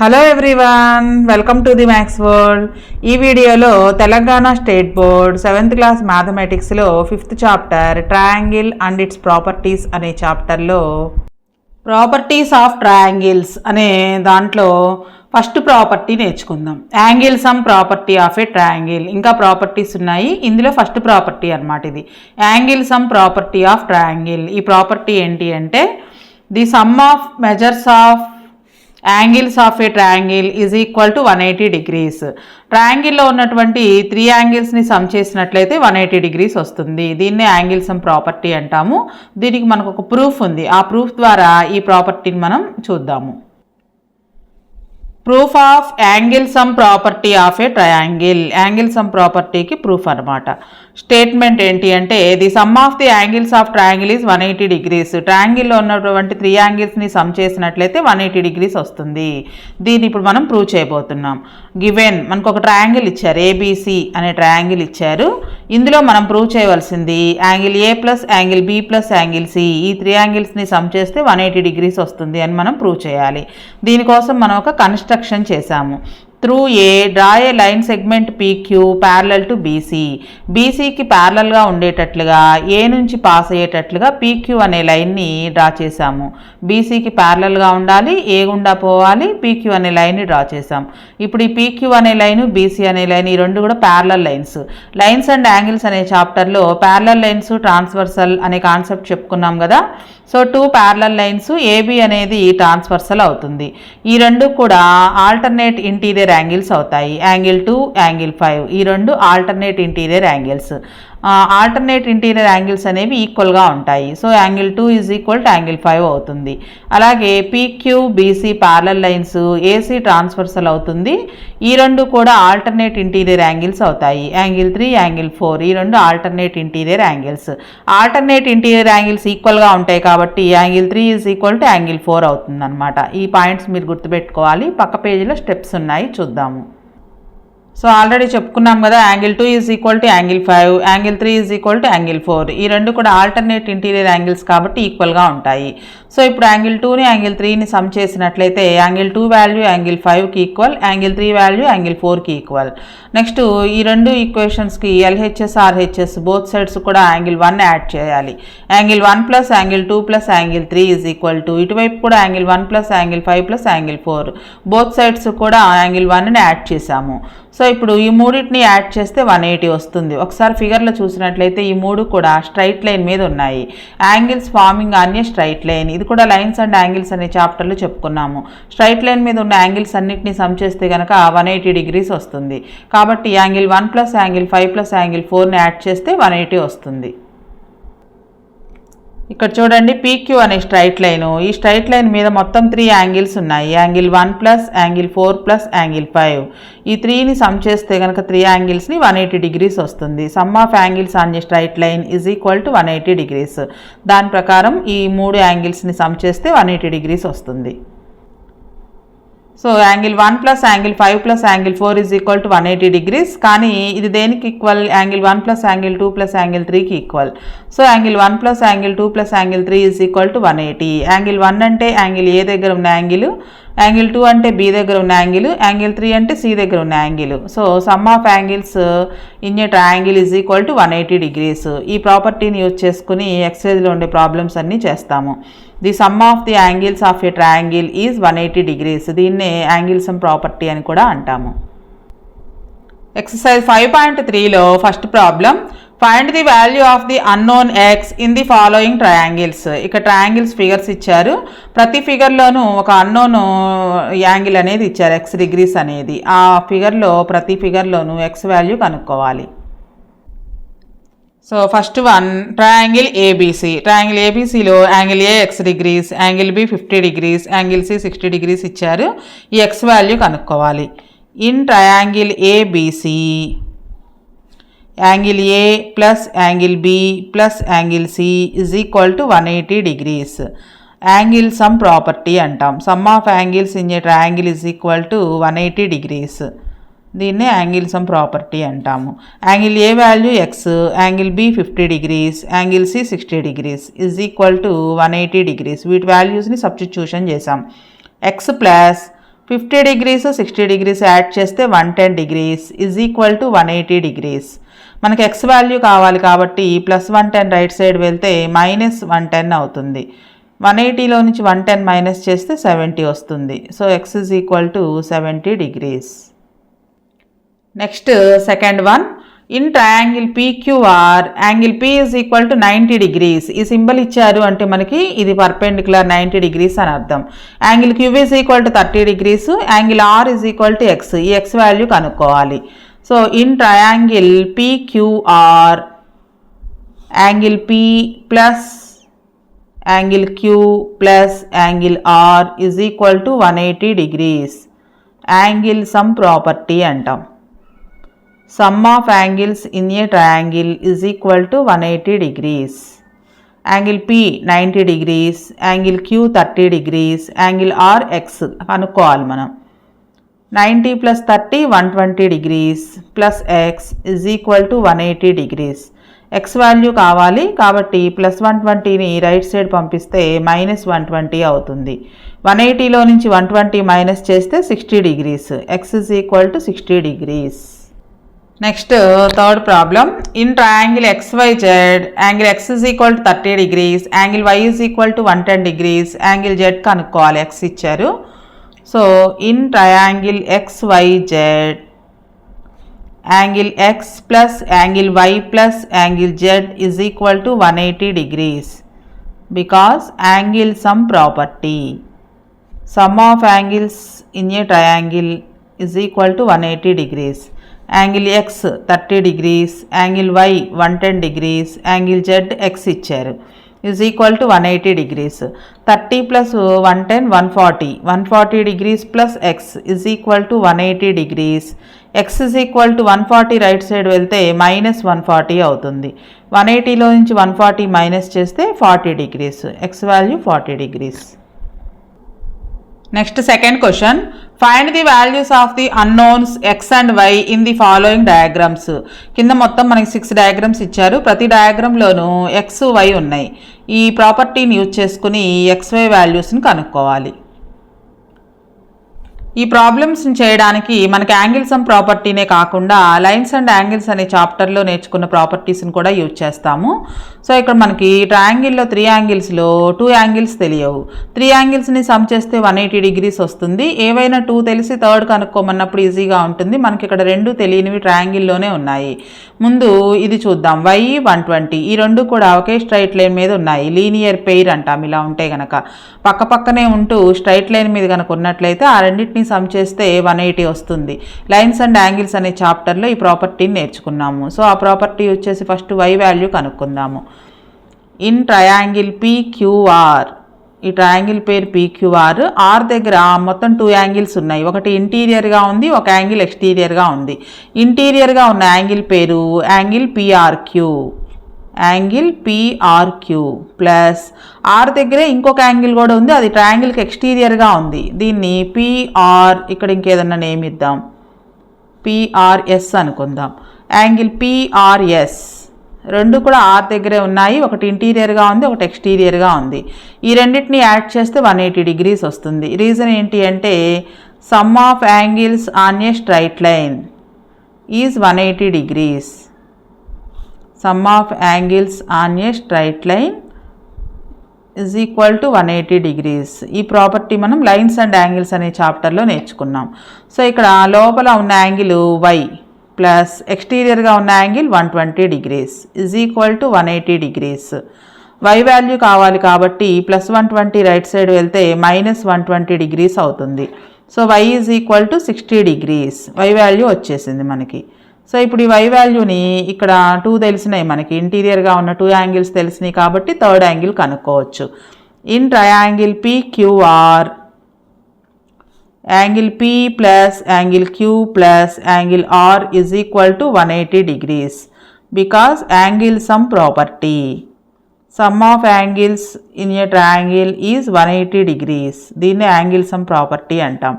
Hello everyone, welcome to the maths world. ఈ వీడియోలో Telangana state board 7th class మ్యాథమెటిక్స్లో 5th chapter triangle and its properties అనే చాప్టర్లో properties of triangles అనే దాంట్లో ఫస్ట్ ప్రాపర్టీ నేర్చుకుందాం. Angle sum property of a triangle. ఇంకా properties ఉన్నాయి, ఇందులో ఫస్ట్ ప్రాపర్టీ అన్నమాట ఇది. Angle sum property of triangle. ఈ ప్రాపర్టీ ఏంటి అంటే the sum of measures of angles of a triangle is equal to 180 degrees. ట్రయాంగిల్లో ఉన్నటువంటి 3 యాంగిల్స్ని సమ్ చేసినట్లయితే 180 డిగ్రీస్ వస్తుంది. దీన్నే యాంగిల్ సమ్ ప్రాపర్టీ అంటాము. దీనికి మనకు ఒక ప్రూఫ్ ఉంది. ఆ ప్రూఫ్ ద్వారా ఈ ప్రాపర్టీని మనం చూద్దాము. Proof of angle sum property of a triangle. Angle sum ప్రాపర్టీకి ప్రూఫ్ అనమాట. స్టేట్మెంట్ ఏంటి అంటే the sum of the angles of triangle is 180 degrees. ట్రయాంగిల్లో ఉన్నటువంటి 3 యాంగిల్స్ని సమ్ చేసినట్లయితే 180 డిగ్రీస్ వస్తుంది. దీన్ని ఇప్పుడు మనం ప్రూవ్ చేయబోతున్నాం. గివెన్ మనకు ఒక ట్రయాంగిల్ ఇచ్చారు, ఏబిసి అనే ట్రయాంగిల్ ఇచ్చారు. ఇందులో మనం ప్రూవ్ చేయవలసింది angle A plus angle B plus angle C, ఈ 3 యాంగిల్స్ని సమ్ చేస్తే 180 డిగ్రీస్ వస్తుంది అని మనం ప్రూవ్ చేయాలి. దీనికోసం మనం ఒక కన్స్ట్రక్షన్ చేశాము. Through A draw a line segment PQ parallel to BC. బీసీకి ప్యారలల్గా ఉండేటట్లుగా ఏ నుంచి పాస్ అయ్యేటట్లుగా పీక్యూ అనే లైన్ని డ్రా చేశాము. బీసీకి ప్యారలల్గా ఉండాలి, ఏ గుండా పోవాలి, పీక్యూ అనే లైన్ని డ్రా చేశాం. ఇప్పుడు ఈ పీక్యూ అనే లైను, బీసీ అనే లైన్, ఈ రెండు కూడా parallel lines. Lines and angles అనే చాప్టర్లో ప్యారలల్ లైన్స్ ట్రాన్స్వర్సల్ అనే కాన్సెప్ట్ చెప్పుకున్నాం కదా. సో 2 ప్యారలల్ లైన్స్, ఏబి అనేది ట్రాన్స్వర్సల్ అవుతుంది. ఈ రెండు కూడా ఆల్టర్నేట్ ఇంటీరియర్ యాంగిల్స్ అవుతాయి. యాంగిల్ 2, యాంగిల్ 5 ఈ రెండు alternate interior angles. Alternate interior angles అనేవి ఈక్వల్గా ఉంటాయి. So angle 2 is equal to angle 5 అవుతుంది. అలాగే PQ BC parallel lines, AC transversal అవుతుంది. ఈ రెండు కూడా ఆల్టర్నేట్ ఇంటీరియర్ యాంగిల్స్ అవుతాయి. యాంగిల్ 3, యాంగిల్ 4 ఈ రెండు alternate interior angles. Alternate interior angles ఈక్వల్గా ఉంటాయి కాబట్టి angle 3 is equal to angle 4 అవుతుంది అనమాట. ఈ పాయింట్స్ మీరు గుర్తుపెట్టుకోవాలి. పక్క పేజీలో స్టెప్స్ ఉన్నాయి, చూద్దాము. సో ఆల్రెడీ చెప్పుకున్నాం కదా, angle 2 is equal to angle 5, angle 3 is equal to angle 4 ఈ రెండు కూడా ఆల్టర్నేట్ ఇంటీరియర్ యాంగిల్స్ కాబట్టి ఈక్వల్గా ఉంటాయి. సో ఇప్పుడు యాంగిల్ 2ని యాంగిల్ 3ని సమ్ చేసినట్లయితే యాంగిల్ 2 వాల్యూ యాంగిల్ 5కి ఈక్వల్, యాంగిల్ 3 వాల్యూ యాంగిల్ 4కి ఈక్వల్. నెక్స్ట్ ఈ రెండు ఈక్వేషన్స్కి ఎల్హెచ్ఎస్ ఆర్హెచ్ఎస్ బోత్ సైడ్స్ కూడా యాంగిల్ 1 యాడ్ చేయాలి. Angle 1 plus angle 2 plus angle 3 is equal to, ఇటువైపు కూడా angle 1 plus angle 5 plus angle 4 both sides కూడా యాంగిల్ 1ని యాడ్ చేసాము. సో ఇప్పుడు ఈ మూడింటిని యాడ్ చేస్తే 180 వస్తుంది. ఒకసారి ఫిగర్లో చూసినట్లయితే ఈ మూడు కూడా స్ట్రైట్ లైన్ మీద ఉన్నాయి. Angles farming on a straight line. ఇది కూడా లైన్స్ అండ్ యాంగిల్స్ అనే చాప్టర్లో చెప్పుకున్నాము. స్ట్రైట్ లైన్ మీద ఉన్న యాంగిల్స్ అన్నిటిని సమ్ చేస్తే కనుక 180 డిగ్రీస్ వస్తుంది. కాబట్టి angle 1 plus angle 5 plus angle 4ని యాడ్ చేస్తే 180 వస్తుంది. ఇక్కడ చూడండి, పీక్యూ అనే స్ట్రైట్ లైను. ఈ స్ట్రైట్ లైన్ మీద మొత్తం 3 యాంగిల్స్ ఉన్నాయి. Angle 1 plus angle 4 plus angle 5 ఈ 3ని సమ్ చేస్తే కనుక 3 యాంగిల్స్ని 180 డిగ్రీస్ వస్తుంది. Sum of angles on a straight line is equal to 180 degrees. దాని ప్రకారం ఈ 3 యాంగిల్స్ని సమ్ చేస్తే 180 డిగ్రీస్ వస్తుంది. So angle 1 plus angle 5 plus angle 4 is equal to 180 degrees. కానీ ఇది దేనికి equal? Angle 1 plus angle 2 plus angle 3కి equal. So angle 1 plus angle 2 plus angle 3 is equal to 180. Angle 1 అంటే యాంగిల్ ఏ దగ్గర ఉన్న angle, angle 2 అంటే B దగ్గర ఉన్న యాంగిల్, యాంగిల్ 3 అంటే సి దగ్గర ఉన్న angle. So sum of angles in a triangle is equal to 180 degrees. ఈ ప్రాపర్టీని యూజ్ చేసుకుని ఎక్సైజ్లో ఉండే ప్రాబ్లమ్స్ అన్నీ చేస్తాము. The sum of the angles of a triangle is 180 degrees. దీన్నే యాంగిల్ సమ్ ప్రాపర్టీ అని కూడా అంటాము. ఎక్సర్సైజ్ 5.3లో first problem, find the value of the unknown x in the following triangles. ఇక్కడ ట్రయాంగిల్స్ ఫిగర్స్ ఇచ్చారు. ప్రతి ఫిగర్లోనూ ఒక అన్నోన్ యాంగిల్ అనేది ఇచ్చారు, x డిగ్రీస్ అనేది. ఆ ఫిగర్లో ప్రతి ఫిగర్లోనూ x వాల్యూ కనుక్కోవాలి. So first one, triangle ABC. Triangle ఏబిసిలో angle A x degrees, angle B 50 degrees, angle C 60 degrees ఇచ్చారు. ఈ x వాల్యూ కనుక్కోవాలి. In triangle ABC angle A plus angle B plus angle C is equal to 180 degrees. Angle sum property అంటాం. Sum of angles in a triangle is equal to 180 degrees. దీన్నే angle sum property అంటాము. Angle A value x, angle B 50 degrees, angle C 60 degrees is equal to 180 degrees. వీటి వాల్యూస్ని substitution చేసాం. x plus 50 degrees 60 degrees add చేస్తే 110 degrees is equal to 180 degrees. మనకి X value కావాలి కాబట్టి +110 right side వెళ్తే -110 అవుతుంది. 180లో నుంచి 110 మైనస్ చేస్తే 70 వస్తుంది. So x is equal to 70 degrees. Next second one, in triangle PQR angle P is equal to 90 degrees. ఈ సింబల్ ఇచ్చారు అంటే మనకి ఇది పర్పెండిక్యులర్ 90 degrees అని అర్థం. Angle Q is equal to 30 degrees, angle R is equal to X. ఈ X value కనుక్కోవాలి. So in triangle PQR angle P plus angle Q plus angle R is equal to 180 degrees. Angle sum property అంటాం. Sum of angles in a triangle is equal to 180 degrees. Angle P 90 degrees, angle Q 30 degrees, angle R X కనుక్కోవాలి మనం. 90 + 30 120 degrees plus X is equal to 180 degrees. X value కావాలి కాబట్టి +120ని right side పంపిస్తే -120 అవుతుంది. 180లో నుంచి 120 minus చేస్తే 60 degrees. X is equal to 60 degrees. Next third problem, in triangle XYZ angle X is equal to 30 degrees, angle Y is equal to 110 degrees, angle Z కనుక్కోవాలి. X ఇచ్చారు. So in triangle XYZ angle X plus angle Y plus angle Z is equal to 180 degrees because angle sum property. Sum of angles in a triangle is equal to 180 degrees. Angle X 30 degrees, angle Y 110 degrees, angle Z X ఇచ్చారు. Is equal to 180 degrees. 30 + 110 140 degrees plus X is equal to 180 degrees. X is equal to 140 right side వెళ్తే -140 అవుతుంది. 180లో నుంచి 140 minus చేస్తే 40 degrees. X value 40 degrees. Next second question, find the values of the unknowns X and Y in the following diagrams. కింద మొత్తం మనకి 6 diagrams ఇచ్చారు. ప్రతి డయాగ్రామ్లోనూ X Y ఉన్నాయి. ఈ ప్రాపర్టీని యూజ్ చేసుకుని XY వాల్యూస్ని కనుక్కోవాలి. ఈ ప్రాబ్లమ్స్ని చేయడానికి మనకి యాంగిల్ సమ్ ప్రాపర్టీనే కాకుండా లైన్స్ అండ్ యాంగిల్స్ అనే చాప్టర్లో నేర్చుకున్న ప్రాపర్టీస్ని కూడా యూజ్ చేస్తాము. సో ఇక్కడ మనకి ట్రయాంగిల్లో 3 యాంగిల్స్లో 2 యాంగిల్స్ తెలియవు. 3 యాంగిల్స్ని సమ్ చేస్తే 180 degrees వస్తుంది. ఏవైనా 2 తెలిసి థర్డ్ కనుక్కోమన్నప్పుడు ఈజీగా ఉంటుంది. మనకి ఇక్కడ 2 తెలియనివి ట్రయాంగిల్లోనే ఉన్నాయి. ముందు ఇది చూద్దాం. Y 120 ఈ 2 కూడా ఒకే స్ట్రైట్ లైన్ మీద ఉన్నాయి. లీనియర్ పెయిర్ అంటాం. ఇలా ఉంటే గనక పక్క పక్కనే ఉంటూ స్ట్రైట్ లైన్ మీద కనుక ఉన్నట్లయితే ఆ రెండింటిని సమ్ చేస్తే 180 వస్తుంది. లైన్స్ అండ్ యాంగిల్స్ అనే చాప్టర్లో ఈ ప్రాపర్టీని నేర్చుకున్నాము. సో ఆ ప్రాపర్టీ వచ్చేసి ఫస్ట్ Y వాల్యూ కనుక్కుందాము. ఇన్ ట్రయాంగిల్ PQR ఈ ట్రయాంగిల్ పేరు PQR. R దగ్గర మొత్తం 2 యాంగిల్స్ ఉన్నాయి. ఒకటి ఇంటీరియర్గా ఉంది, ఒక యాంగిల్ ఎక్స్టీరియర్గా ఉంది. ఇంటీరియర్గా ఉన్న యాంగిల్ పేరు angle PRQ. Angle PRQ plus R దగ్గరే ఇంకొక యాంగిల్ కూడా ఉంది. అది ట్రయాంగిల్కి ఎక్స్టీరియర్గా ఉంది. దీన్ని PR, ఇక్కడ ఇంకేదన్నా నేమ్ ఇద్దాం, PRS అనుకుందాం. యాంగిల్ PRS 2 కూడా R దగ్గరే ఉన్నాయి. ఒకటి ఇంటీరియర్గా ఉంది, ఒకటి ఎక్స్టీరియర్గా ఉంది. ఈ రెండింటిని యాడ్ చేస్తే 180 degrees వస్తుంది. రీజన్ ఏంటి అంటే some of angles on a straight line is 180 degrees. Some of angles on a straight line is equal to 180 degrees. ఈ ప్రాపర్టీ మనం లైన్స్ అండ్ యాంగిల్స్ అనే చాప్టర్లో నేర్చుకున్నాం. సో ఇక్కడ లోపల ఉన్న యాంగిల్ Y ప్లస్ ఎక్స్టీరియర్గా ఉన్న angle 120 degrees is equal to 180 degrees. Y value కావాలి కాబట్టి +120 రైట్ సైడ్ వెళ్తే -120 degrees అవుతుంది. So Y is equal to 60 degrees. Y value వచ్చేసింది మనకి. సో ఇప్పుడు ఈ Y వాల్యూని ఇక్కడ 2 తెలిసినాయి మనకి. ఇంటీరియర్గా ఉన్న 2 యాంగిల్స్ తెలిసినాయి కాబట్టి థర్డ్ యాంగిల్ కనుక్కోవచ్చు. In triangle PQR angle P plus angle Q plus angle R is equal to 180 degrees because angle sum property. Sum of angles in a triangle is 180 degrees. దీన్ని angle sum property అంటాం.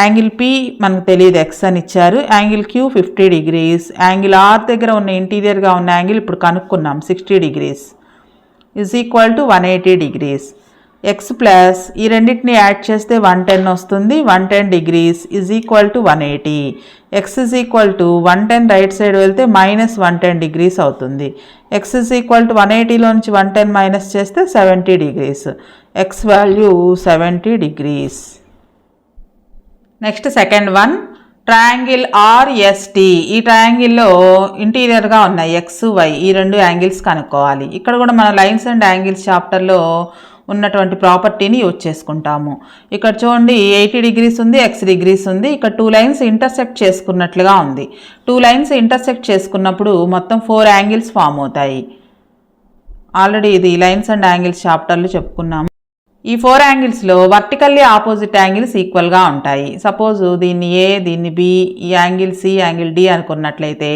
Angle P మనకు తెలియదు, X అని ఇచ్చారు. Angle Q 50 degrees. Angle R దగ్గర ఉన్న ఇంటీరియర్గా ఉన్న angle ఇప్పుడు కనుక్కున్నాం 60 degrees is equal to 180 degrees. X plus ఈ రెండింటిని యాడ్ చేస్తే 110 వస్తుంది. 110 degrees is equal to 180. X is equal to 110 right side వెళ్తే మైనస్ 110 డిగ్రీస్ అవుతుంది. ఎక్స్ ఈజ్ ఈక్వల్ టు 180లోంచి 110 మైనస్ చేస్తే 70 degrees. X value 70 degrees. Next second one, triangle RST. ఈ ట్రయాంగిల్లో ఇంటీరియర్గా ఉన్నాయి ఎక్స్ వై, ఈ రెండు యాంగిల్స్ కనుక్కోవాలి. ఇక్కడ కూడా మన లైన్స్ అండ్ యాంగిల్స్ చాప్టర్లో ఉన్నటువంటి ప్రాపర్టీని యూజ్ చేసుకుంటాము. ఇక్కడ చూడండి 80 డిగ్రీస్ ఉంది, ఎక్స్ డిగ్రీస్ ఉంది. ఇక్కడ 2 లైన్స్ ఇంటర్సెక్ట్ చేసుకున్నట్లుగా ఉంది. 2 లైన్స్ ఇంటర్సెక్ట్ చేసుకున్నప్పుడు మొత్తం 4 యాంగిల్స్ ఫామ్ అవుతాయి. ఆల్రెడీ ఇది లైన్స్ అండ్ యాంగిల్స్ చాప్టర్లో చెప్పుకున్నాము. ఈ 4 యాంగిల్స్లో వర్టికల్లీ ఆపోజిట్ యాంగిల్స్ ఈక్వల్గా ఉంటాయి. సపోజ్ దీన్ని ఏ, దీన్ని బి, ఈ యాంగిల్ సి, యాంగిల్ డి అనుకున్నట్లయితే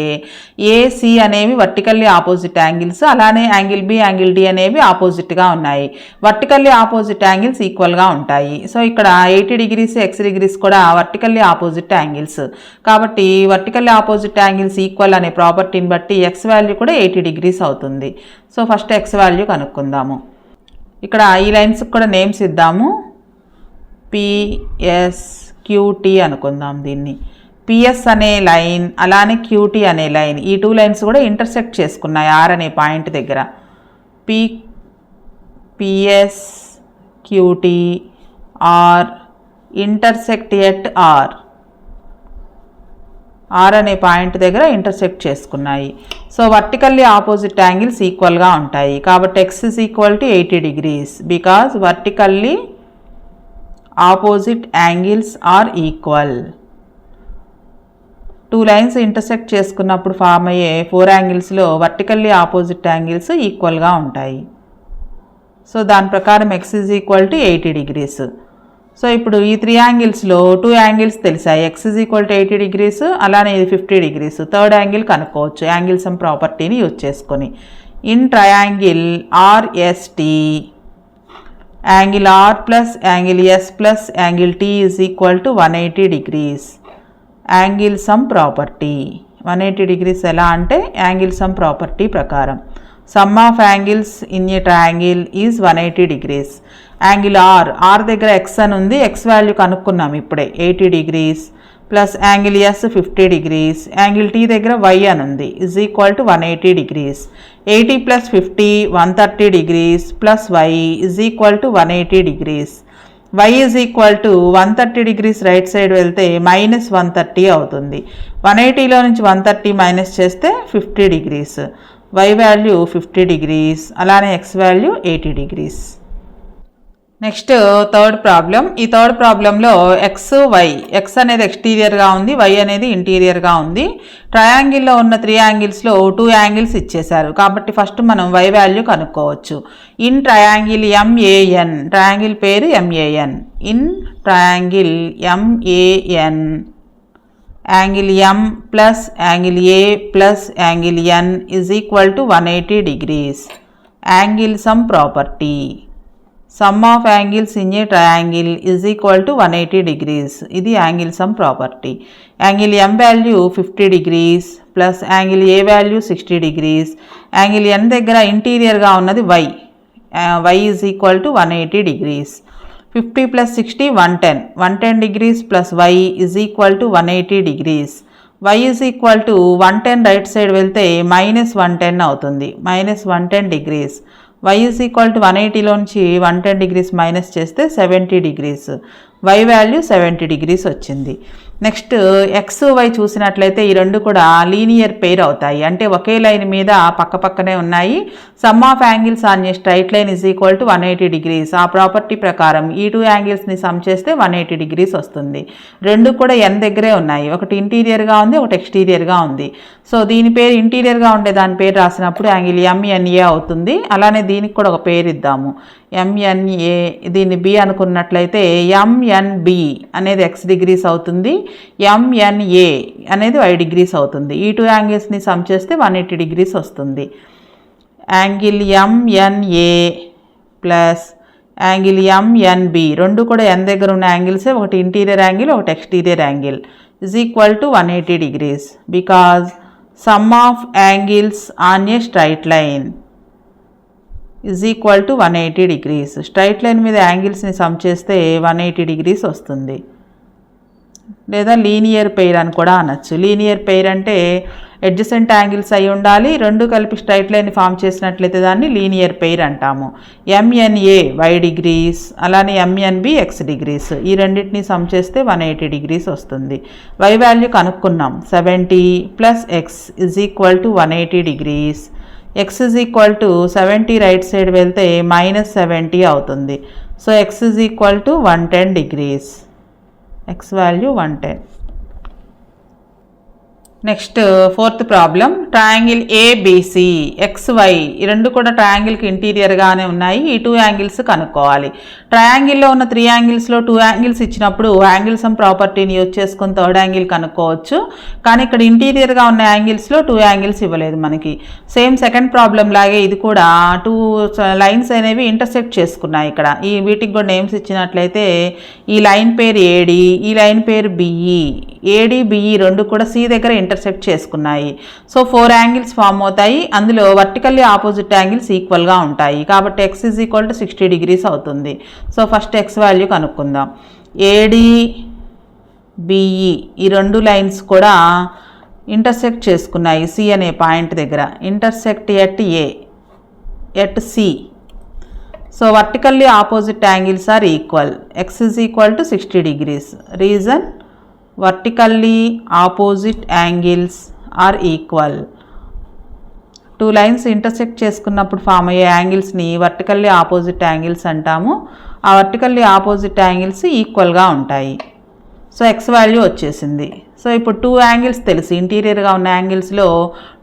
ఏసి అనేవి వర్టికల్లీ ఆపోజిట్ యాంగిల్స్, అలానే యాంగిల్ బి, యాంగిల్ డి అనేవి ఆపోజిట్గా ఉన్నాయి. వర్టికల్లీ ఆపోజిట్ యాంగిల్స్ ఈక్వల్గా ఉంటాయి. సో ఇక్కడ 80 డిగ్రీస్ ఎక్స్ డిగ్రీస్ కూడా వర్టికల్లీ ఆపోజిట్ యాంగిల్స్. కాబట్టి వర్టికల్లీ ఆపోజిట్ యాంగిల్స్ ఈక్వల్ అనే ప్రాపర్టీని బట్టి ఎక్స్ వాల్యూ కూడా 80 డిగ్రీస్ అవుతుంది. సో ఫస్ట్ ఎక్స్ వాల్యూ కనుక్కుందాము. ఇక్కడ ఈ లైన్స్కి కూడా నేమ్స్ ఇద్దాము. పిఎస్ క్యూటీ అనుకుందాం దీన్ని. పిఎస్ అనే లైన్ అలానే క్యూటీ అనే లైన్, ఈ 2 లైన్స్ కూడా ఇంటర్సెక్ట్ చేసుకున్నాయి ఆర్ అనే పాయింట్ దగ్గర. PS QT R intersect at R అనే పాయింట్ దగ్గర ఇంటర్సెక్ట్ చేసుకున్నాయి. సో వర్టికల్లీ ఆపోజిట్ యాంగిల్స్ ఈక్వల్గా ఉంటాయి. కాబట్టి X is equal to 80 degrees because vertically opposite angles are equal. 2 lines intersect చేసుకున్నప్పుడు ఫామ్ అయ్యే 4 యాంగిల్స్లో వర్టికల్లీ ఆపోజిట్ యాంగిల్స్ ఈక్వల్గా ఉంటాయి. సో దాని ప్రకారం x is equal to 80 degrees. So ఇప్పుడు ఈ 3 యాంగిల్స్లో 2 యాంగిల్స్ తెలిసాయి. X is equal to 80 degrees, అలానే ఇది 50 డిగ్రీస్. థర్డ్ యాంగిల్ కనుక్కోవచ్చు యాంగిల్ సమ్ ప్రాపర్టీని యూజ్ చేసుకొని. In triangle RST angle R plus angle S plus angle T is equal to 180 degrees. Angle sum property 180 degrees ఎలా అంటే angle sum property ప్రకారం sum of angles in a triangle is 180 degrees. Angle R దగ్గర x అని ఉంది, x value కనుక్కున్నాం ఇప్పుడే 80 degrees plus angle S 50 degrees. Angle T దగ్గర y అని ఉంది is equal to 180 degrees. 80 plus 50 130 degrees plus y is equal to 180 degrees. Y is equal to 130 degrees right side వెళ్తే minus 130 అవుతుంది. 180లో నుంచి 130 మైనస్ చేస్తే 50 డిగ్రీస్. వై వాల్యూ 50 డిగ్రీస్, అలానే x value 80 degrees. Next third problem. ఈ third ప్రాబ్లంలో X why, X అనేది ఎక్స్టీరియర్గా ఉంది, వై అనేది ఇంటీరియర్గా ఉంది. ట్రయాంగిల్లో ఉన్న 3 యాంగిల్స్లో 2 యాంగిల్స్ ఇచ్చేశారు. కాబట్టి ఫస్ట్ మనం వై వాల్యూ కనుక్కోవచ్చు. ఇన్ ట్రయాంగిల్ ఎంఏఎన్, ట్రయాంగిల్ పేరు MAN. In triangle MAN angle M plus angle A plus angle N is equal to 180 degrees. Angle sum property sum of angles in a triangle is equal to 180 degrees. ఇది angle sum property. Angle M value 50 degrees plus angle A value 60 degrees. Angle N దగ్గర ఇంటీరియర్గా ఉన్నది y, y is equal to 180 degrees. 50 plus 60 110 degrees plus y is equal to 180 degrees. Y is equal to 110 right side వెళ్తే minus 110 అవుతుంది, minus 110 degrees. Y is equal to 180లోంచి 110 degrees minus చేస్తే 70 degrees. Y value 70 degrees వచ్చింది. Next x y చూసినట్లయితే ఈ రెండు కూడా linear pair అవుతాయి, అంటే ఒకే లైన్ మీద పక్కపక్కనే ఉన్నాయి. Some of angles on a straight line is equal to 180 degrees. ఆ ప్రాపర్టీ ప్రకారం ఈ 2 యాంగిల్స్ని సమ్ చేస్తే 180 డిగ్రీస్ వస్తుంది. రెండు కూడా ఎన్ దగ్గరే ఉన్నాయి, ఒకటి ఇంటీరియర్గా ఉంది, ఒకటి ఎక్స్టీరియర్గా ఉంది. సో దీని పేరు ఇంటీరియర్గా ఉండే దాని పేరు రాసినప్పుడు యాంగిల్ ఎంఎన్ఏ అవుతుంది. అలానే దీనికి కూడా ఒక పేరు ఇద్దాము, ఎంఎన్ఏ. దీన్ని బి అనుకున్నట్లయితే ఎంఎన్బి అనేది ఎక్స్ డిగ్రీస్ అవుతుంది, ఎంఎన్ఏ అనేది వై డిగ్రీస్ అవుతుంది. ఈ 2 యాంగిల్స్ని సమ్ చేస్తే 180 డిగ్రీస్ వస్తుంది. Angle MNA plus angle MNB రెండు కూడా ఎన్ దగ్గర ఉన్న యాంగిల్సే, ఒకటి ఇంటీరియర్ యాంగిల్ ఒకటి exterior angle is equal to 180 degrees because some of angles on a straight line is equal to 180 degrees. Straight line మీద యాంగిల్స్ని సమ్ చేస్తే 180 డిగ్రీస్ వస్తుంది. లేదా లీనియర్ పెయిర్ అని కూడా అనొచ్చు. లీనియర్ పెయిర్ అంటే అడ్జసెంట్ యాంగిల్స్ అయి ఉండాలి, రెండు కలిపి స్ట్రైట్ లైన్ ఫామ్ చేసినట్లయితే దాన్ని లీనియర్ పెయిర్ అంటాము. ఎంఎన్ఏ వై డిగ్రీస్, అలానే ఎంఎన్బి ఎక్స్ డిగ్రీస్, ఈ రెండింటిని సమ్ చేస్తే 180 డిగ్రీస్ వస్తుంది. వై వాల్యూ కనుక్కున్నాం. 70 plus x is equal to 180 degrees. X is equal to 70 right side వెళ్తే -70 అవుతుంది. So x is equal to 110 degrees. X value 110. Next fourth problem. Triangle ABC XY ఈ రెండు కూడా ట్రయాంగిల్కి ఇంటీరియర్గానే ఉన్నాయి. ఈ 2 యాంగిల్స్ కనుక్కోవాలి. ట్రయాంగిల్లో ఉన్న 3 యాంగిల్స్లో 2 యాంగిల్స్ ఇచ్చినప్పుడు యాంగిల్ సమ్ ప్రాపర్టీని యూజ్ చేసుకుని థర్డ్ యాంగిల్ కనుక్కోవచ్చు. కానీ ఇక్కడ ఇంటీరియర్గా ఉన్న యాంగిల్స్లో 2 యాంగిల్స్ ఇవ్వలేదు మనకి. సేమ్ సెకండ్ ప్రాబ్లం లాగే ఇది కూడా 2 లైన్స్ అనేవి ఇంటర్సెక్ట్ చేసుకున్నాయి. ఇక్కడ ఈ వీటికి కూడా నేమ్స్ ఇచ్చినట్లయితే ఈ లైన్ పేరు ఏడి, ఈ లైన్ పేరు బిఈ. ఏడి బిఈ రెండు కూడా సి దగ్గర ఇంటర్సెక్ట్ చేసుకున్నాయి. సో 4 యాంగిల్స్ ఫామ్ అవుతాయి. అందులో వర్టికల్లీ ఆపోజిట్ యాంగిల్స్ ఈక్వల్గా ఉంటాయి. కాబట్టి X is equal to 60 degrees అవుతుంది. సో ఫస్ట్ ఎక్స్ వాల్యూ కనుక్కుందాం. ఏడి బిఈ ఈ రెండు లైన్స్ కూడా ఇంటర్సెక్ట్ చేసుకున్నాయి సి అనే పాయింట్ దగ్గర. Intersect at A at C. So vertically opposite angles are equal. X is equal to 60 degrees. Reason vertically opposite angles are equal. 2 lines intersect చేసుకున్నప్పుడు form అయ్యే యాంగిల్స్ని vertically opposite angles అంటాము. ఆ vertically opposite angles ఈక్వల్గా ఉంటాయి. So X value వచ్చేసింది. So ఇప్పుడు 2 angles తెలుసు, ఇంటీరియర్గా ఉన్న యాంగిల్స్లో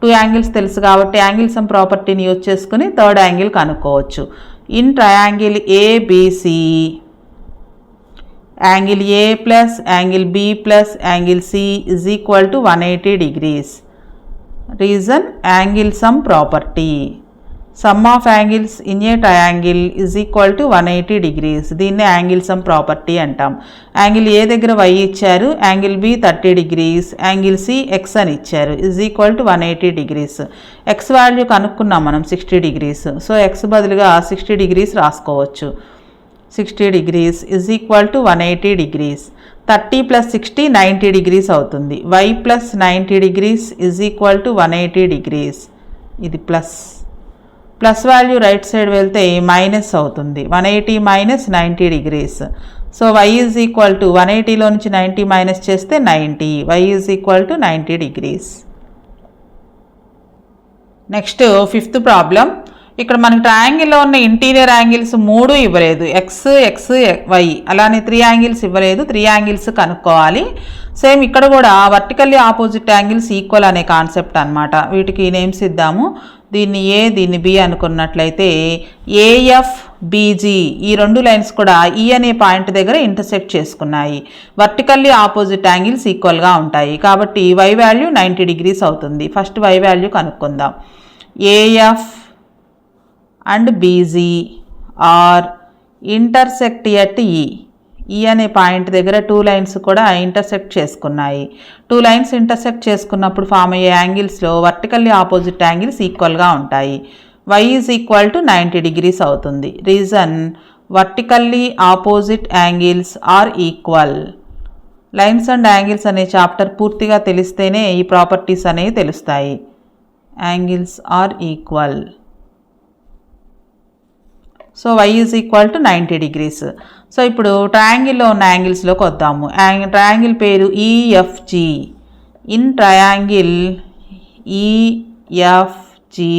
2 యాంగిల్స్ తెలుసు కాబట్టి యాంగిల్ సమ్ ప్రాపర్టీని యూజ్ చేసుకుని థర్డ్ యాంగిల్ కనుక్కోవచ్చు. In triangle ABC angle A plus angle B plus angle C is equal to 180 degrees. Reason angle sum property. Sum of angles in a triangle is equal to 180 degrees. దీన్నే angle sum property అంటాం. Angle A దగ్గర y ఇచ్చారు, angle B 30 degrees, angle C x అని ఇచ్చారు. Is equal to 180 degrees. X value కనుక్కున్నాం మనం 60 degrees. So X బదులుగా 60 degrees రాసుకోవచ్చు. 60 degrees is equal to 180 degrees. 30 plus 60 90 degrees అవుతుంది. Y plus 90 degrees is equal to 180 degrees. ఇది plus. Plus value right side వెళ్తే minus అవుతుంది. 180 minus 90 degrees. So y is equal to 180లో నుంచి 90 minus చేస్తే 90. Y is equal to 90 degrees. Next fifth problem. ఇక్కడ మనకి ట్రయాంగిల్లో ఉన్న ఇంటీరియర్ యాంగిల్స్ 3 ఇవ్వలేదు. ఎక్స్ ఎక్స్ వై, అలానే 3 యాంగిల్స్ ఇవ్వలేదు. 3 యాంగిల్స్ కనుక్కోవాలి. సేమ్ ఇక్కడ కూడా వర్టికల్లీ ఆపోజిట్ యాంగిల్స్ ఈక్వల్ అనే కాన్సెప్ట్ అనమాట. వీటికి నేమ్స్ ఇద్దాము. దీన్ని ఏ, దీన్ని బి అనుకున్నట్లయితే ఏఎఫ్ బీజీ ఈ 2 లైన్స్ కూడా ఈ అనే పాయింట్ దగ్గర ఇంటర్సెక్ట్ చేసుకున్నాయి. వర్టికల్లీ ఆపోజిట్ యాంగిల్స్ ఈక్వల్గా ఉంటాయి. కాబట్టి వై వాల్యూ 90 డిగ్రీస్ అవుతుంది. ఫస్ట్ వై వాల్యూ కనుక్కుందాం. AF and BG are intersect at E. E అనే పాయింట్ దగ్గర 2 లైన్స్ కూడా ఇంటర్సెక్ట్ చేసుకున్నాయి. 2 లైన్స్ ఇంటర్సెక్ట్ చేసుకున్నప్పుడు ఫామ్ అయ్యే యాంగిల్స్లో వర్టికల్లీ ఆపోజిట్ యాంగిల్స్ ఈక్వల్గా ఉంటాయి. Y is equal to 90 degrees అవుతుంది. Reason vertically opposite angles are equal. Lines and angles అనే చాప్టర్ పూర్తిగా తెలిస్తేనే ఈ ప్రాపర్టీస్ అనేవి తెలుస్తాయి. Angles are equal. So y is equal to 90 degrees. So ఇప్పుడు ట్రయాంగిల్లో ఉన్న యాంగిల్స్లోకి వద్దాము. ట్రయాంగిల్ పేరు ఈఎఫ్జి. ఇన్ ట్రయాంగిల్ ఈఎఫ్జి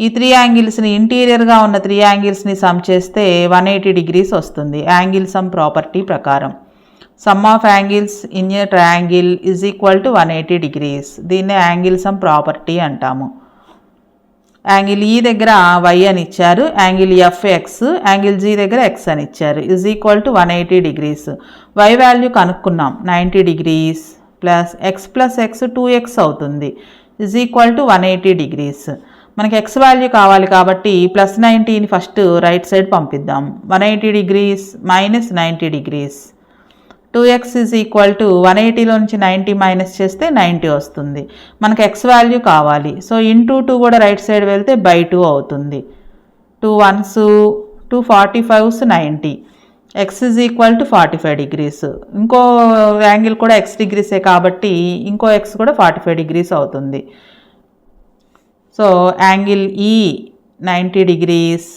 ఈ 3 యాంగిల్స్ని ఇంటీరియర్గా ఉన్న 3 యాంగిల్స్ని సమ్ చేస్తే 180 డిగ్రీస్ వస్తుంది యాంగిల్ సమ్ ప్రాపర్టీ ప్రకారం. Sum of angles in a triangle is equal to 180 degrees. దీన్నే యాంగిల్ సమ్ ప్రాపర్టీ అంటాము. యాంగిల్ ఈ దగ్గర వై అని ఇచ్చారు, angle F x, angle G దగ్గర ఎక్స్ అని ఇచ్చారు. Is equal to 180 degrees. Y value కనుక్కున్నాం. 90 డిగ్రీస్ ప్లస్ ఎక్స్ 2x అవుతుంది. Is equal to 180 degrees. మనకి ఎక్స్ వాల్యూ కావాలి కాబట్టి ప్లస్ 90ని ఫస్ట్ రైట్ సైడ్ పంపిద్దాం. 180 degrees minus 90 degrees. 2x is equal to 180లో నుంచి 90 మైనస్ చేస్తే 90 వస్తుంది. మనకు ఎక్స్ వాల్యూ కావాలి. సో ఇంటూ 2 కూడా రైట్ సైడ్ వెళ్తే బై 2 అవుతుంది. 2 1s 2 45s 90. x is equal to 45 degrees. ఇంకో యాంగిల్ కూడా x డిగ్రీసే కాబట్టి ఇంకో x కూడా 45 డిగ్రీస్ అవుతుంది. So angle E 90 degrees,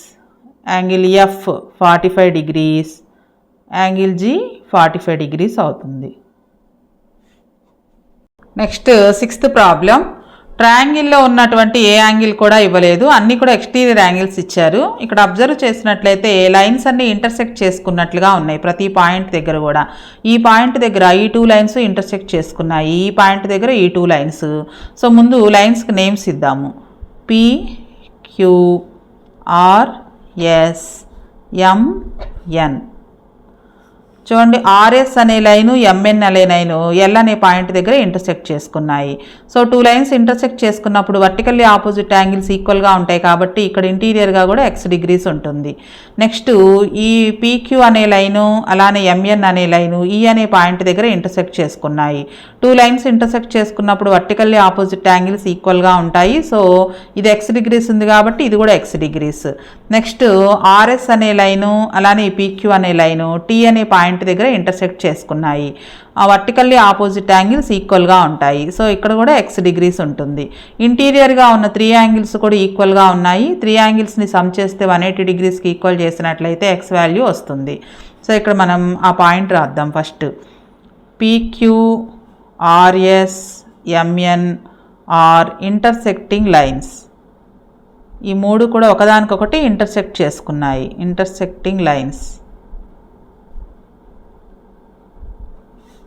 angle F 45 degrees, angle G 45 degrees అవుతుంది. Next 6th problem. ట్రయాంగిల్లో ఉన్నటువంటి ఏ యాంగిల్ కూడా ఇవ్వలేదు, అన్నీ కూడా ఎక్స్టీరియర్ యాంగిల్స్ ఇచ్చారు. ఇక్కడ అబ్జర్వ్ చేసినట్లయితే లైన్స్ అన్నీ ఇంటర్సెక్ట్ చేసుకున్నట్లుగా ఉన్నాయి ప్రతి పాయింట్ దగ్గర కూడా. ఈ పాయింట్ దగ్గర ఈ 2 లైన్స్ ఇంటర్సెక్ట్ చేసుకున్నాయి, ఈ పాయింట్ దగ్గర ఈ 2 లైన్స్. సో ముందు లైన్స్కి నేమ్స్ ఇద్దాము. P Q R S M N. చూడండి, ఆర్ఎస్ అనే లైను ఎంఎన్ అనే లైను ఎల్ అనే పాయింట్ దగ్గర ఇంటర్సెక్ట్ చేసుకున్నాయి. సో 2 లైన్స్ ఇంటర్సెక్ట్ చేసుకున్నప్పుడు వర్టికల్లీ ఆపోజిట్ యాంగిల్స్ ఈక్వల్గా ఉంటాయి కాబట్టి ఇక్కడ ఇంటీరియర్గా కూడా x డిగ్రీస్ ఉంటుంది. నెక్స్ట్ ఈ పీక్యూ అనే లైను అలానే ఎంఎన్ అనే లైను ఈ అనే పాయింట్ దగ్గర ఇంటర్సెక్ట్ చేసుకున్నాయి. 2 లైన్స్ ఇంటర్సెక్ట్ చేసుకున్నప్పుడు వర్టికల్లీ ఆపోజిట్ యాంగిల్స్ ఈక్వల్గా ఉంటాయి. సో ఇది x డిగ్రీస్ ఉంది కాబట్టి ఇది కూడా x డిగ్రీస్. నెక్స్ట్ ఆర్ఎస్ అనే లైను అలానే పీక్యూ అనే లైను టీ అనే పాయింట్ దగ్గర ఇంటర్సెక్ట్ చేసుకున్నాయి. ఆ వర్టికల్లీ ఆపోజిట్ యాంగిల్స్ ఈక్వల్గా ఉంటాయి. సో ఇక్కడ కూడా x డిగ్రీస్ ఉంటుంది. ఇంటీరియర్గా ఉన్న 3 యాంగిల్స్ కూడా ఈక్వల్గా ఉన్నాయి. 3 యాంగిల్స్ని సమ్ చేస్తే 180 డిగ్రీస్కి ఈక్వల్ చేసినట్లయితే x వాల్యూ వస్తుంది. సో ఇక్కడ మనం ఆ పాయింట్ రాద్దాం. First PQ RS MN are intersecting lines. ఈ 3 కూడా ఒకదానికొకటి ఇంటర్సెక్ట్ చేసుకున్నాయి, ఇంటర్సెక్టింగ్ లైన్స్.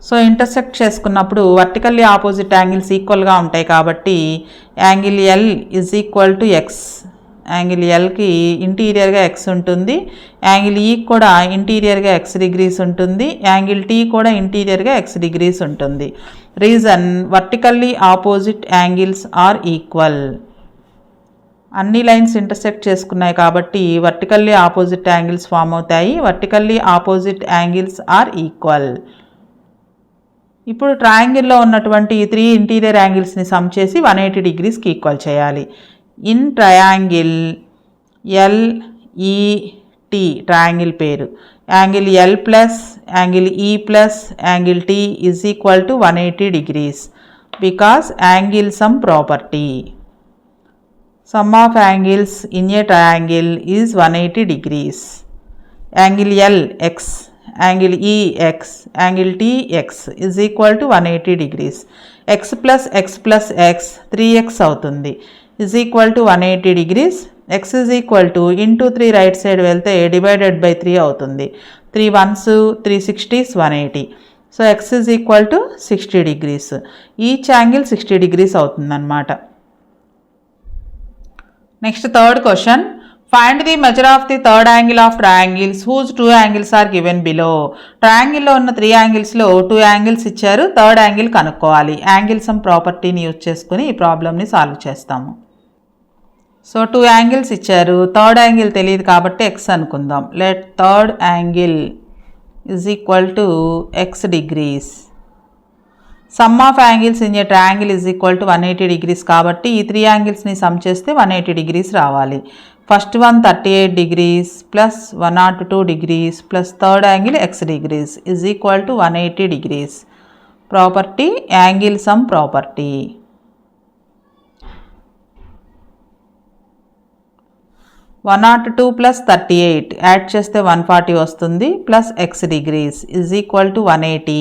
సో ఇంటర్సెక్ట్ చేసుకున్నప్పుడు వర్టికల్లీ ఆపోజిట్ యాంగిల్స్ ఈక్వల్గా ఉంటాయి కాబట్టి angle L is equal to x. Angle ఎల్కి ఇంటీరియర్గా ఎక్స్ ఉంటుంది, యాంగిల్ ఈ కూడా ఇంటీరియర్గా x డిగ్రీస్ ఉంటుంది, యాంగిల్ టీ కూడా ఇంటీరియర్గా x డిగ్రీస్ ఉంటుంది. Reason vertically opposite angles are equal. అన్ని లైన్స్ ఇంటర్సెక్ట్ చేసుకున్నాయి కాబట్టి వర్టికల్లీ ఆపోజిట్ యాంగిల్స్ ఫామ్ అవుతాయి. Vertically opposite angles are equal. ఇప్పుడు ట్రయాంగిల్లో ఉన్నటువంటి 3 ఇంటీరియర్ యాంగిల్స్ని సమ్ చేసి 180 డిగ్రీస్కి ఈక్వల్ చేయాలి. ఇన్ ట్రయాంగిల్ ఎల్ఈటి ట్రయాంగిల్ పేరు. Angle L plus angle E plus angle T is equal to 180 degrees because angle sum property. Sum of angles in a triangle is 180 degrees. Angle L x, angle E x, angle T x is equal to 180 degrees. X plus x plus x 3x అవుతుంది, is equal to 180 degrees. X is equal to into 3 right side వెళ్తే divided by 3 అవుతుంది. 3 1s 3 60s 180. So x is equal to 60 degrees. Each angle 60 degrees అవుతుంది అన్నమాట. Next 3rd question. Find the measure of the third angle of triangles whose 2 angles are given below. ట్రయాంగిల్లో ఉన్న 3 యాంగిల్స్లో 2 angles ఇచ్చారు, third angle కనుక్కోవాలి. Angle sum ప్రాపర్టీని use చేసుకుని ఈ ప్రాబ్లమ్ని సాల్వ్ చేస్తాము. సో 2 యాంగిల్స్ ఇచ్చారు, థర్డ్ యాంగిల్ తెలియదు కాబట్టి x అనుకుందాం. Let third angle is equal to x degrees. Sum of angles in a triangle is equal to 180 degrees కాబట్టి ఈ 3 యాంగిల్స్ని సమ్ చేస్తే 180 డిగ్రీస్ రావాలి. First one 38 degrees plus 102 degrees plus third angle x degrees is equal to 180 degrees. Property angle sum property. 102 plus 38 add చేస్తే 140 వస్తుంది plus x degrees is equal to 180.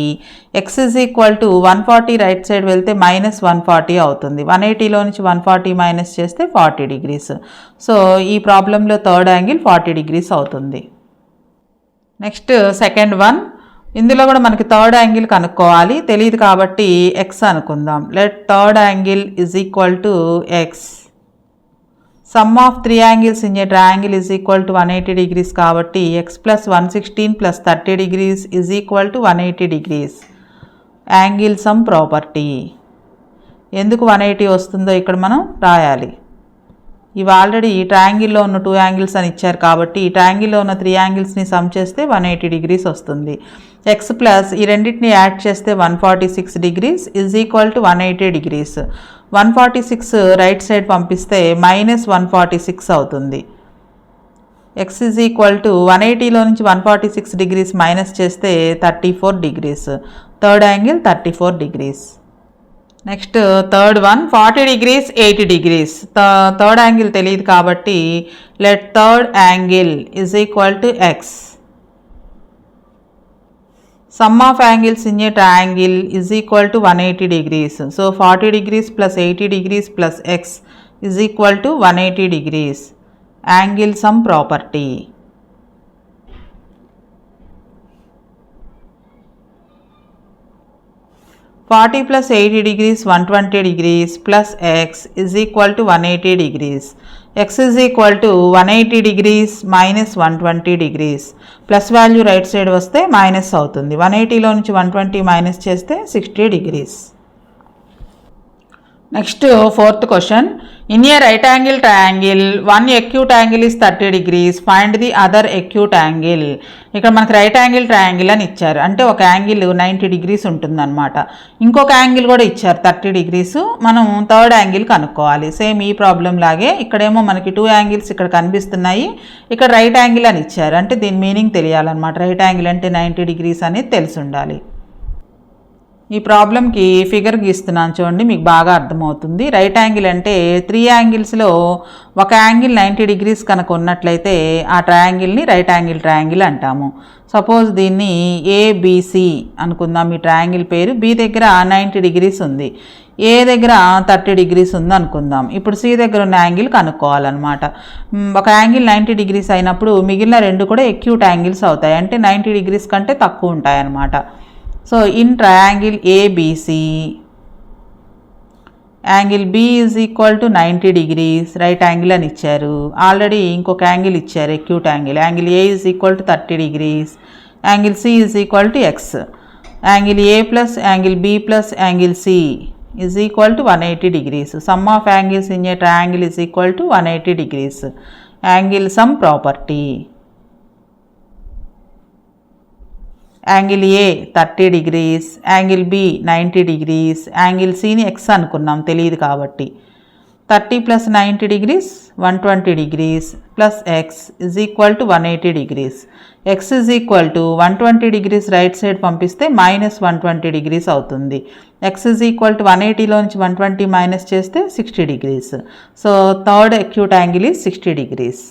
x is equal to 140 right side వెళ్తే minus 140 అవుతుంది. 180లో నుంచి 140 minus చేస్తే 40 degrees. So ఈ ప్రాబ్లంలో third angle 40 degrees అవుతుంది. Next second one. ఇందులో కూడా మనకి థర్డ్ యాంగిల్ కనుక్కోవాలి, తెలియదు కాబట్టి x అనుకుందాం. Let third angle is equal to x. Some of 3 angles in a triangle is equal to 180 degrees కాబట్టి x plus 116 plus 30 degrees is equal to 180 degrees. Angle sum property. ఎందుకు 180 వస్తుందో ఇక్కడ మనం రాయాలి. ఇవి ఆల్రెడీ ఈ ట్రయాంగిల్లో ఉన్న 2 యాంగిల్స్ అని ఇచ్చారు కాబట్టి ఈ ట్రయాంగిల్లో ఉన్న 3 యాంగిల్స్ని సమ్ చేస్తే 180 డిగ్రీస్ వస్తుంది. x ప్లస్ ఈ రెండింటిని యాడ్ చేస్తే 146 degrees is equal to 180 degrees. 146 right side పంపిస్తే మైనస్ 146 అవుతుంది. ఎక్స్ ఈజ్ ఈక్వల్ టు 180లో నుంచి 146 డిగ్రీస్ మైనస్ చేస్తే 34 degrees. Third angle 34 degrees. Next third one 40 degrees 80 degrees. Third angle తెలియదు కాబట్టి let third angle is equal to X. Sum of angles in a triangle is equal to 180 degrees. So 40 degrees plus 80 degrees plus x is equal to 180 degrees. Angle sum property. Forty plus 80 degrees 120 degrees plus x is equal to 180 degrees. X is equal to 180 degrees minus 120 degrees. Plus value right side వస్తే minus అవుతుంది. 180లో నుంచి 120 minus చేస్తే 60 degrees. Next fourth question. In a right angle triangle one acute angle is 30 degrees. Find the other acute angle. ఇక్కడ మనకు right angle triangle అని ఇచ్చారు. అంటే ఒక యాంగిల్ 90 డిగ్రీస్ ఉంటుందన్నమాట. ఇంకొక యాంగిల్ కూడా ఇచ్చారు 30 డిగ్రీస్. మనం థర్డ్ యాంగిల్ కనుక్కోవాలి. సేమ్ ఈ ప్రాబ్లం లాగే ఇక్కడేమో మనకి 2 యాంగిల్స్ ఇక్కడ కనిపిస్తున్నాయి. ఇక్కడ రైట్ యాంగిల్ అని ఇచ్చారు. అంటే దీని మీనింగ్ తెలియాలన్నమాట. రైట్ యాంగిల్ అంటే 90 డిగ్రీస్ అనేది తెలిసి ఉండాలి. ఈ ప్రాబ్లంకి ఫిగర్ గీస్తున్నాను చూడండి, మీకు బాగా అర్థమవుతుంది. రైట్ యాంగిల్ అంటే 3 యాంగిల్స్లో ఒక యాంగిల్ 90 డిగ్రీస్ కనుక ఉన్నట్లయితే ఆ ట్రయాంగిల్ని రైట్ యాంగిల్ ట్రయాంగిల్ అంటాము. సపోజ్ దీన్ని ఏబిసి అనుకుందాం. ఈ ట్రయాంగిల్ పేరు. బి దగ్గర 90 డిగ్రీస్ ఉంది, ఏ దగ్గర 30 డిగ్రీస్ ఉంది అనుకుందాం. ఇప్పుడు సి దగ్గర ఉన్న యాంగిల్ కనుక్కోవాలన్నమాట. ఒక యాంగిల్ 90 డిగ్రీస్ అయినప్పుడు మిగిలిన 2 కూడా ఎక్యూట్ యాంగిల్స్ అవుతాయి. అంటే 90 డిగ్రీస్ కంటే తక్కువ ఉంటాయి అన్నమాట. So in triangle ABC angle B is equal to 90 degrees right angle అని ఇచ్చారు. ఆల్రెడీ ఇంకొక యాంగిల్ ఇచ్చారు acute angle. Angle A is equal to 30 degrees. Angle C is equal to x. Angle A plus angle B plus angle C is equal to 180 degrees. Sum of angles in a triangle is equal to 180 degrees. Angle sum property. Angle A 30 degrees, angle B 90 degrees, angle సిని X అనుకున్నాం తెలియదు కాబట్టి. 30 plus 90 degrees 120 degrees plus x is equal to 180 degrees. X is equal to 120 degrees right side పంపిస్తే minus 120 degrees అవుతుంది. X is equal to 180లో నుంచి 120 minus చేస్తే 60 degrees. So third acute angle is 60 degrees.